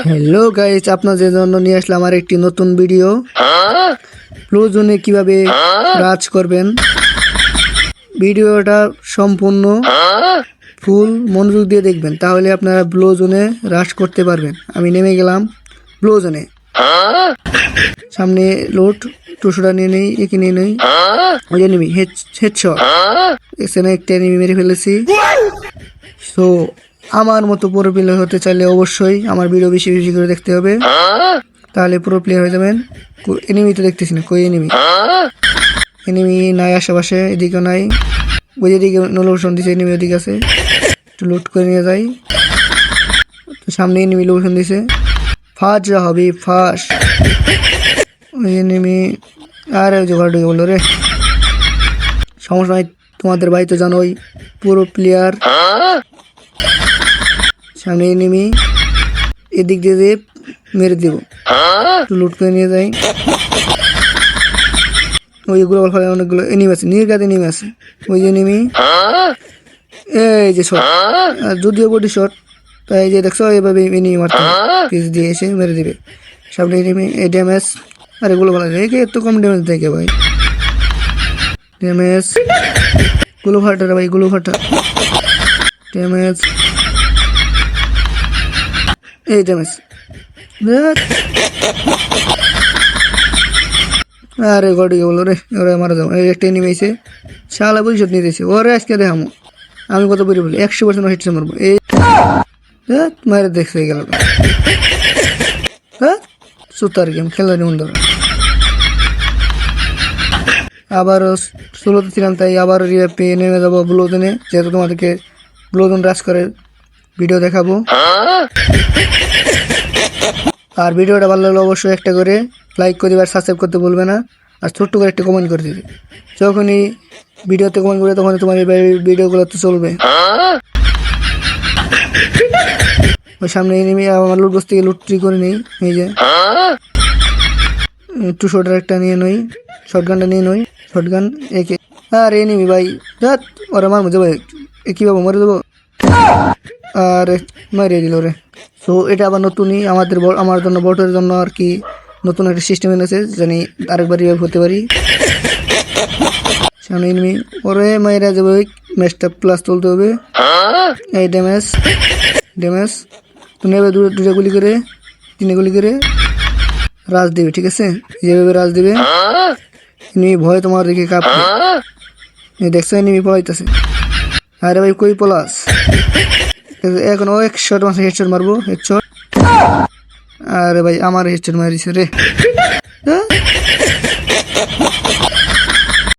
Hello guys, আপনাদের জন্য নিয়ে আসলাম আমার একটি নতুন ভিডিও। ব্লু জোনে কিভাবে রাজ করবেন, ভিডিওটা সম্পূর্ণ ফুল মনোযোগ দিয়ে দেখবেন, তাহলে আপনারা ব্লু জোনে রাজ করতে পারবেন। আমি নেমে গেলাম ব্লু জোনে। সামনে লোড টুসুটা নিয়ে নেই, একে নিয়ে নেই। ওই এনিমি হেডশট, এখানে একটা এনিমি মেরে ফেলেছি। সো আমার মতো প্রো প্লেয়ার হতে চাইলে অবশ্যই আমার ভিডিও বেশি বেশি করে দেখতে হবে, তাহলে প্রো প্লেয়ার হয়ে যাবেন। এনিমি তো দেখতেছি না, কই এনিমি? এনিমি নাই আশেপাশে, এদিকেও নাই। ওই যেদিকে লোকেশন দিছে এনিমি ওদিকে আছে, একটু লুট করে নিয়ে যাই। সামনে এনিমি লোকেশন দিছে, ফাঁস যা হবে ফাঁস। ওই এনিমি আরে ওই যে ঘর ঢুকে বললো রে, সমস্যা নাই, তোমাদের ভাই তো জানোই পুরো প্লেয়ার। সামনে এনিমি, এদিক দিয়ে মেরে দেবো, একটু লুট করে নিয়ে যাই। ওইগুলো অনেকগুলো এনিমি আছে, নির্গাত এনিমি আছে। ওই যে এনিমি, এই যে শট, যদিও বডি শট, তাই যে দেখছো এইভাবে এনিমি মারতে পিস দিয়ে এসে মেরে দিবে। সামনে এনিমি, এই ড্যামেজ। আর এগুলো ভালো লাগে, এত কম ড্যামেজ দেখে ভাই। ড্যামেজ গুলো ফাটা ভাই, গুলো ফাটা। ড্যামেজ, এই ড্যামেজ। আরে গডিকে বলো রে, ওরা মারা যাবো। এই একটা এনিমি আছে, শালা পরিশোধ নিয়ে দিয়েছে ওরে। আজকে দেখামো আমি কত বলি 100% হিটসে মারবো। এই মারে দেখতে গেল, সুতার গেম খেলার মন ধরে। আবারও ষোলোতে ছিলাম, তাই আবারও পেয়ে নেমে যাবো ব্লুজনে, যেহেতু তোমাদেরকে ব্লুজন রাজ করে ভিডিও দেখাবো। আর ভিডিওটা ভালো লাগলে অবশ্যই একটা করে লাইক করে দিবে, আর সাবস্ক্রাইব করতে ভুলবে না। আর ছোট্ট করে একটা কমেন্ট করে দিবে। যখনই ভিডিওতে কমেন্ট করবে তখন তোমার এই ভিডিওগুলো তো চলবে। ওই সামনে এনিমি, আমার লুট বস থেকে লুট্রি করে নেই। এই যে একটু শর্টার একটা নিয়ে নই, শর্টগানটা নিয়ে নই, শর্টগান একে। আর এনিমি ভাই, ওরা মার মধ্যে ভাই, কি বাবু মরে দেবো। আর মারিয়ে দিল রে। সো এটা আবার নতুনই আমার জন্য, বটের জন্য আর কি নতুন একটা সিস্টেম এনেছে, জানি আরেকবার রিভাইভ হতে পারি। সামনে এনিমি, ওরে মাইরা যাবে, ম্যাচটা প্লাস তুলতে হবে। এই ড্যামেজ ড্যামেজ, তুমি এবার দুটা গুলি করে, তিনে গুলি করে রাজ দেবে, ঠিক আছে? যেভাবে রাজ দেবে এনিমি ভয় তোমার দিকে কাঁপবে। দেখছো এনিমি পলাইতেছে। আরে ভাই কই পলাস? এখন ও এক শট মাসে হেডশট মারবো, হেডশট। আরে ভাই আমার হেডশট মারিছে রে।